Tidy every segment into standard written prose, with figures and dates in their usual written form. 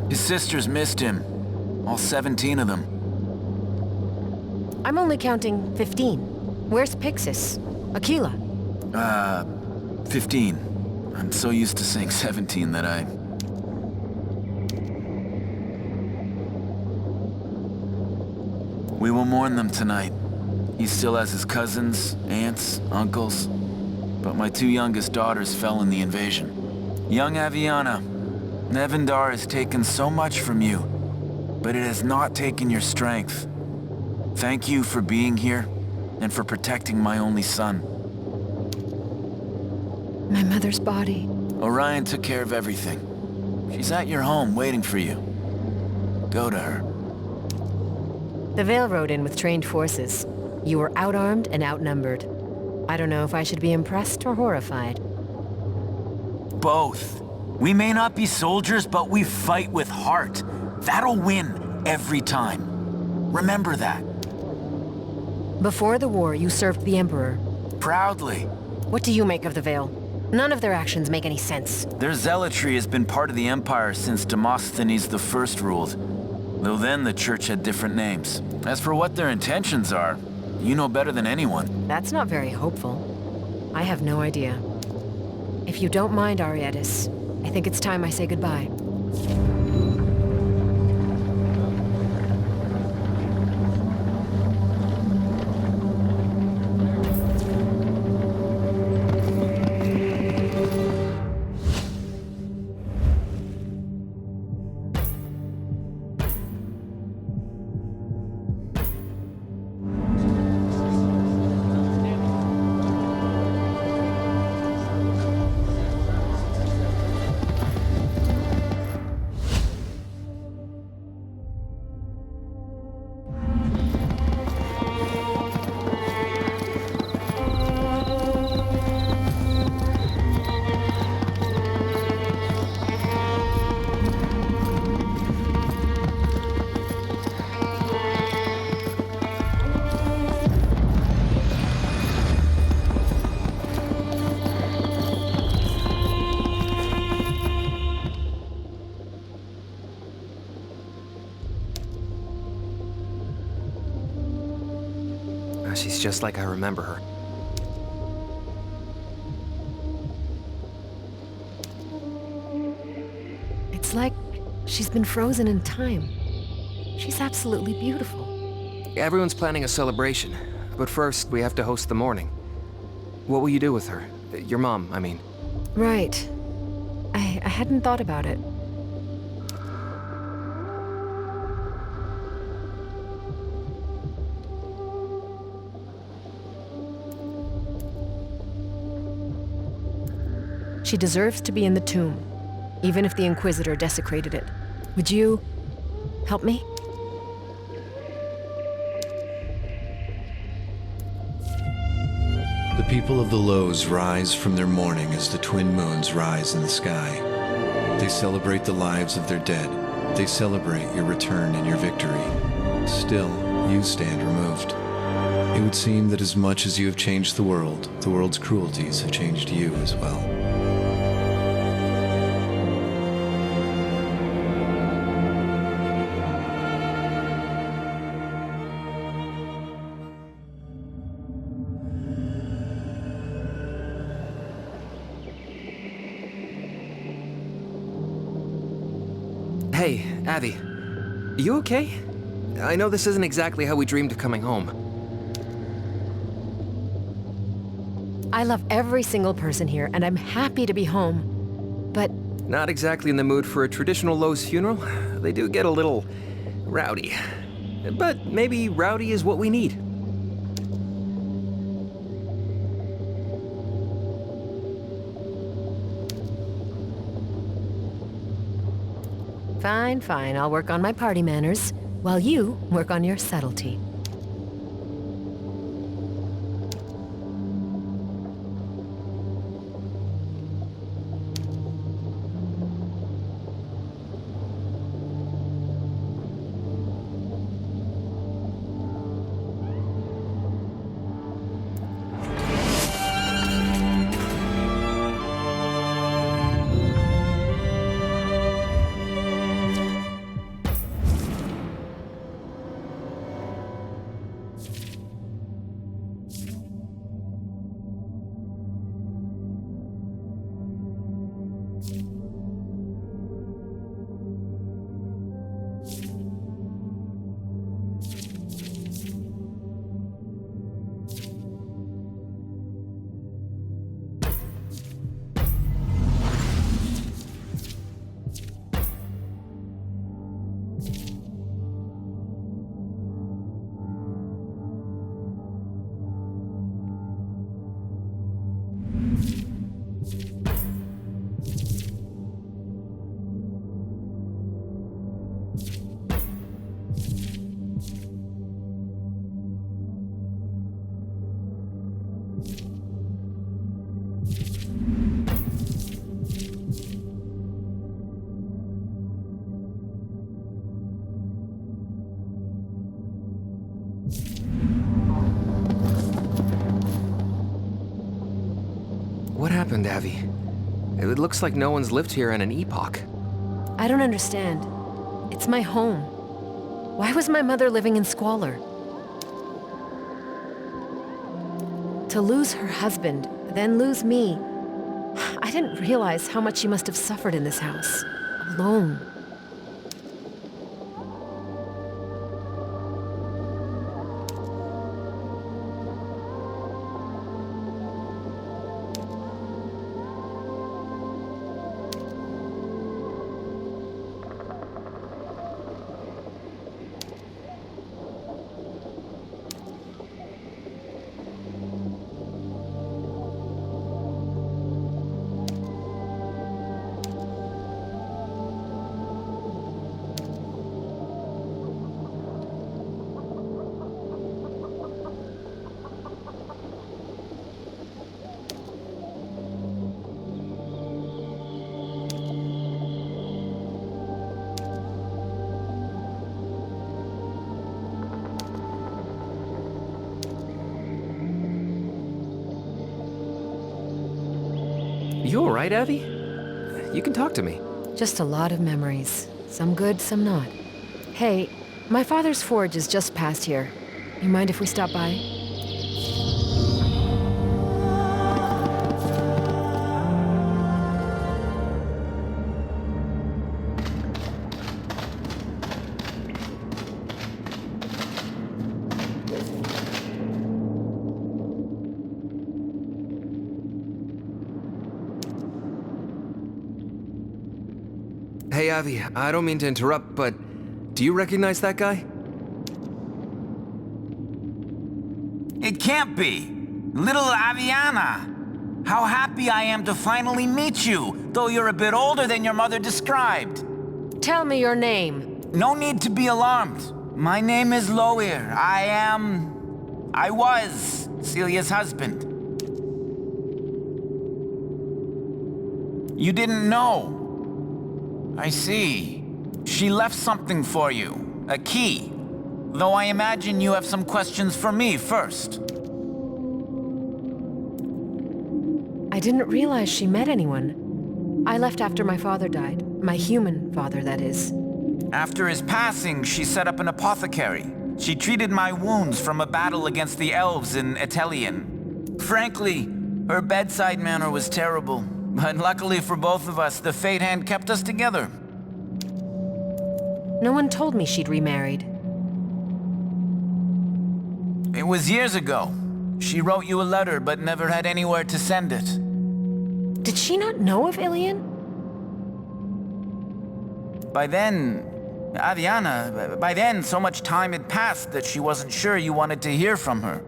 His sisters missed him. All 17 of them. I'm only counting 15. Where's Pixis? Aquila? 15. I'm so used to saying 17 that I... We will mourn them tonight. He still has his cousins, aunts, uncles. But my 2 youngest daughters fell in the invasion. Young Aviana, Nevendar has taken so much from you, but it has not taken your strength. Thank you for being here, and for protecting my only son. My mother's body. Orion took care of everything. She's at your home waiting for you. Go to her. The Veil rode in with trained forces. You were outarmed and outnumbered. I don't know if I should be impressed or horrified. Both. We may not be soldiers, but we fight with heart. That'll win every time. Remember that. Before the war, you served the Emperor. Proudly. What do you make of the Veil? None of their actions make any sense. Their zealotry has been part of the Empire since Demosthenes I ruled. Though then the Church had different names. As for what their intentions are, you know better than anyone. That's not very hopeful. I have no idea. If you don't mind, Arietis, I think it's time I say goodbye. She's just like I remember her. It's like she's been frozen in time. She's absolutely beautiful. Everyone's planning a celebration, but first we have to host the morning. What will you do with her? Your mom, I mean. Right. I hadn't thought about it. She deserves to be in the tomb, even if the Inquisitor desecrated it. Would you help me? The people of the Lows rise from their mourning as the twin moons rise in the sky. They celebrate the lives of their dead. They celebrate your return and your victory. Still, you stand removed. It would seem that as much as you have changed the world's cruelties have changed you as well. Hey, Abby. You okay? I know this isn't exactly how we dreamed of coming home. I love every single person here, and I'm happy to be home. But Not exactly in the mood for a traditional Lowe's funeral. They do get a little rowdy. But maybe rowdy is what we need. fine, fine. I'll work on my party manners, while you work on your subtlety. What happened, Abby? It looks like no one's lived here in an epoch. I don't understand. It's my home. Why was my mother living in squalor? To lose her husband, then lose me. I didn't realize how much she must have suffered in this house. Alone. You all right, Abby? You can talk to me. Just a lot of memories. Some good, some not. Hey, my father's forge is just past here. You mind if we stop by? Hey, Avi, I don't mean to interrupt, but do you recognize that guy? It can't be. Little Aviana. How happy I am to finally meet you, though you're a bit older than your mother described. Tell me your name. No need to be alarmed. My name is Loir. I was Celia's husband. You didn't know. I see. She left something for you. A key. Though I imagine you have some questions for me first. I didn't realize she met anyone. I left after my father died. My human father, that is. After his passing, she set up an apothecary. She treated my wounds from a battle against the elves in Italian. Frankly, her bedside manner was terrible. But luckily for both of us, the fate hand kept us together. No one told me she'd remarried. It was years ago. She wrote you a letter, but never had anywhere to send it. Did she not know of Ilian? By then, so much time had passed that she wasn't sure you wanted to hear from her.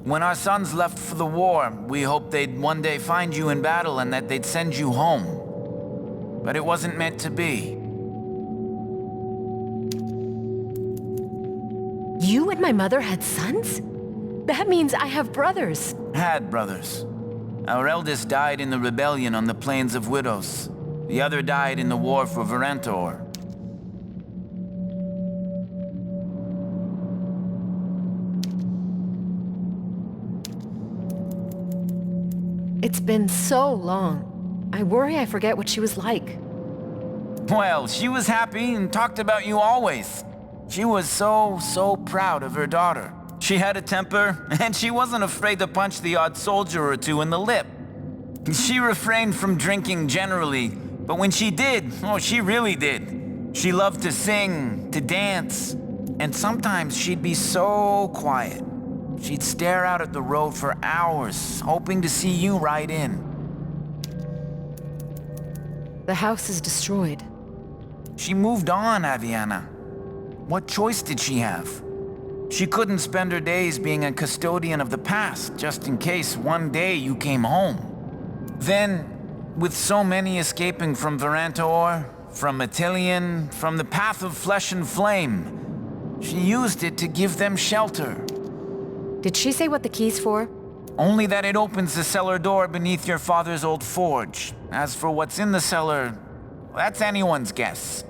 When our sons left for the war, we hoped they'd one day find you in battle and that they'd send you home. But it wasn't meant to be. You and my mother had sons? That means I have brothers. Had brothers. Our eldest died in the rebellion on the Plains of Widows. The other died in the war for Varantor. It's been so long. I worry I forget what she was like. Well, she was happy and talked about you always. She was so proud of her daughter. She had a temper, and she wasn't afraid to punch the odd soldier or two in the lip. She refrained from drinking generally, but when she did, oh, she really did. She loved to sing, to dance, and sometimes she'd be so quiet. She'd stare out at the road for hours, hoping to see you ride in. The house is destroyed. She moved on, Aviana. What choice did she have? She couldn't spend her days being a custodian of the past, just in case one day you came home. Then, with so many escaping from Varantor, from Italian, from the path of flesh and flame, she used it to give them shelter. Did she say what the key's for? Only that it opens the cellar door beneath your father's old forge. As for what's in the cellar, that's anyone's guess.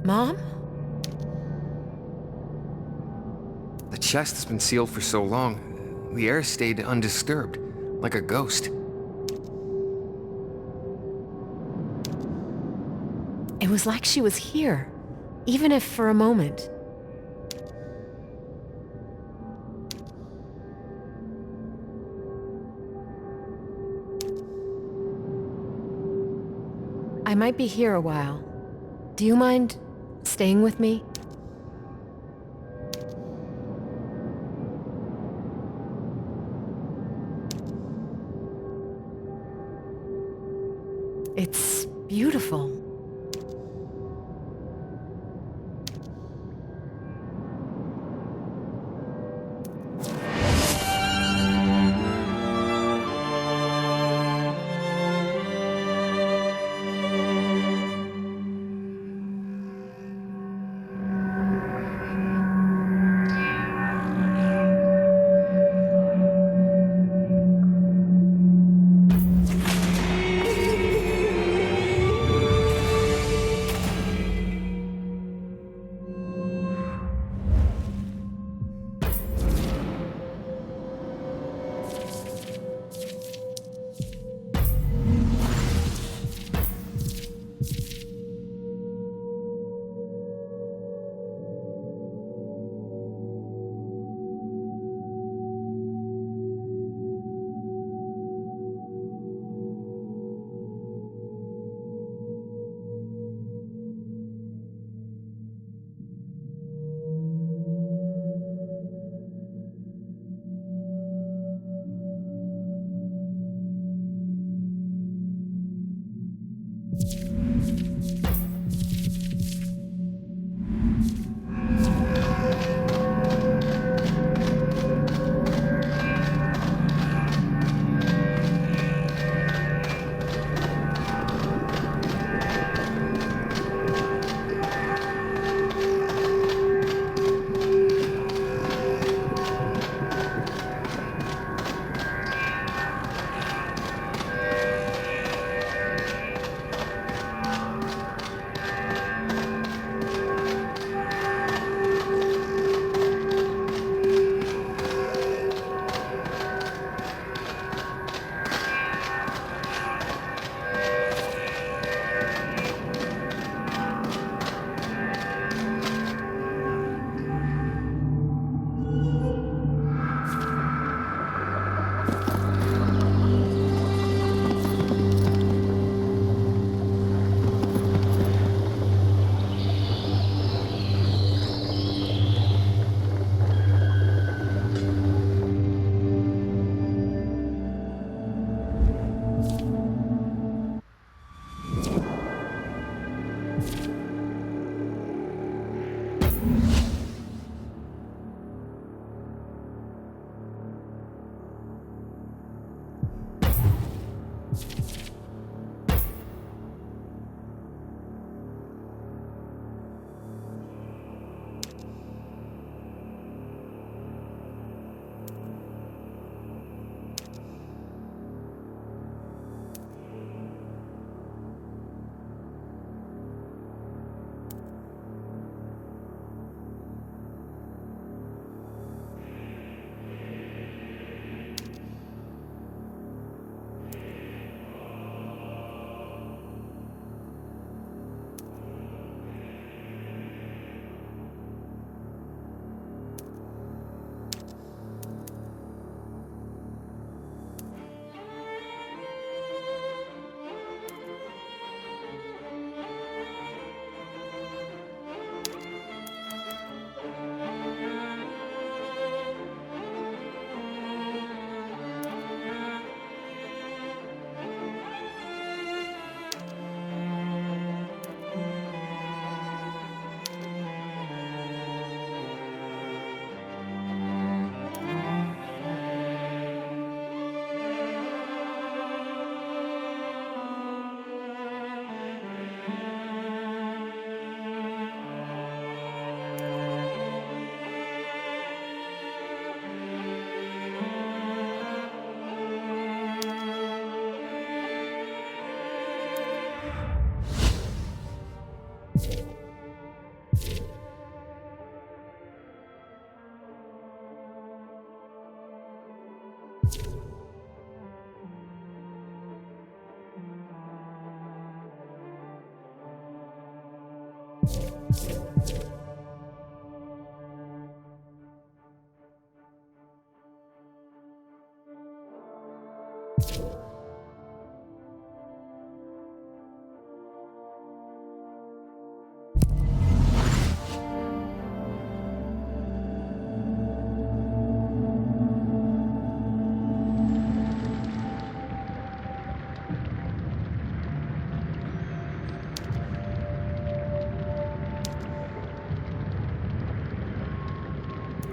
Mom? The chest has been sealed for so long, the air stayed undisturbed, like a ghost. It was like she was here, even if for a moment. I might be here a while. Do you mind staying with me? It's beautiful.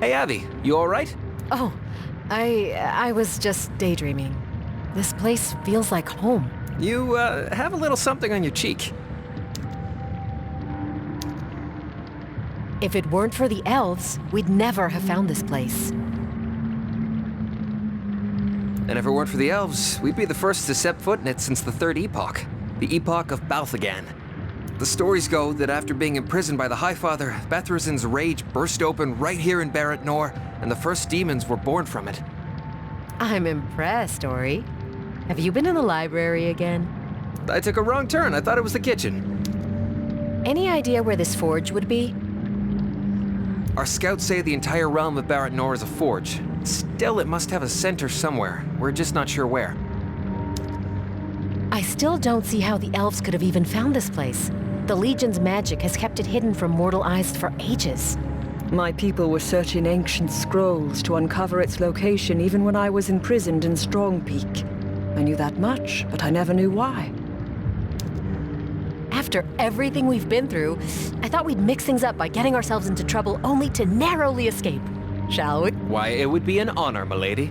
Hey, Abby, you all right? Oh, I was just daydreaming. This place feels like home. You, have a little something on your cheek. If it weren't for the elves, we'd never have found this place. And if it weren't for the elves, we'd be the first to set foot in it since the Third Epoch, the Epoch of Balthagan. The stories go that after being imprisoned by the Highfather, Bethrazin's rage burst open right here in Barrett Nor, and the first demons were born from it. I'm impressed, Ori. Have you been in the library again? I took a wrong turn. I thought it was the kitchen. Any idea where this forge would be? Our scouts say the entire realm of Barrett Nor is a forge. Still, it must have a center somewhere. We're just not sure where. I still don't see how the elves could have even found this place. The Legion's magic has kept it hidden from mortal eyes for ages. My people were searching ancient scrolls to uncover its location even when I was imprisoned in Strong Peak. I knew that much, but I never knew why. After everything we've been through, I thought we'd mix things up by getting ourselves into trouble only to narrowly escape. Shall we? Why, it would be an honor, milady.